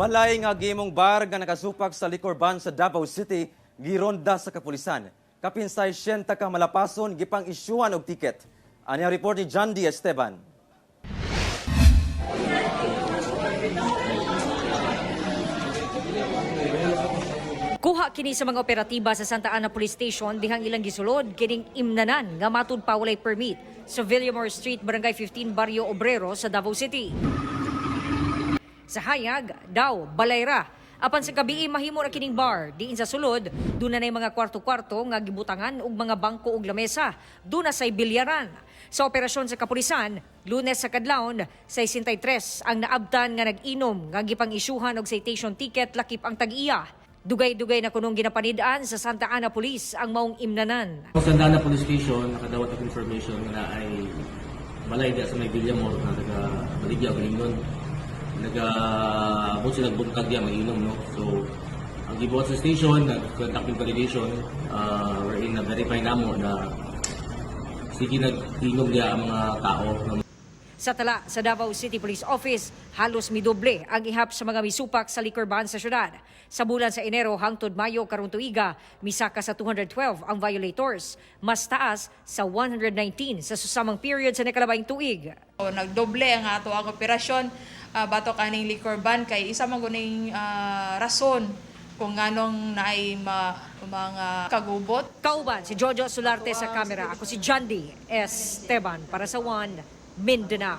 Balay nga gimong bar nga nakasupak sa liquor ban sa Davao City, gironda sa kapulisan. Kapinsay 60 ka malapason, gipang isyuan og tiket. Ani ang report ni John D. Esteban. Kuha kini sa mga operatiba sa Santa Ana Police Station dihang ilang gisulod kining imnanan nga matud pa walay permit sa Villamor Street, Barangay 15, Barrio Obrero sa Davao City. Sa hayag, daw, balayra. Apan sa gabi mahimo na kining bar, diin sa sulod, doon na mga kwarto-kwarto nga gibutangan og mga bangko ug lamesa, doon na say bilyaran. Sa operasyon sa kapulisan, Lunes sa kadlawon, 63 ang naabtan nga nag-inom nga gipang isyuhan og citation ticket lakip ang tag-iya. Dugay-dugay na kunong ginapanidaan sa Santa Ana Police ang maong imnanan. Sa Santa Ana Police Station, nakadawat ako information na ay balay sa may Villamor na taga-Baligya, Galingon. Nag-abot sila nagbuntag diya, mag-inom, no? So, ang gibuhat sa station, nag-contact with validation, wherein na-verify na mo na sige nag-inom diya ang mga tao. Sa tala sa Davao City Police Office, halos midoble ang ihap sa mga misupak sa liquor ban sa syudad. Sa bulan sa Enero hangtod Mayo karong tuiga, misaka sa 212 ang violators, mas taas sa 119 sa susamang period sa nakalabing tuig. Nagdoble ang ato ang operasyon bato kaning liquor ban kay isa man guning rason kung nganong naay mga kagubot. Kauban si Jojo Solarte sa kamera. Ako si John D. Esteban para sa One Mindanao.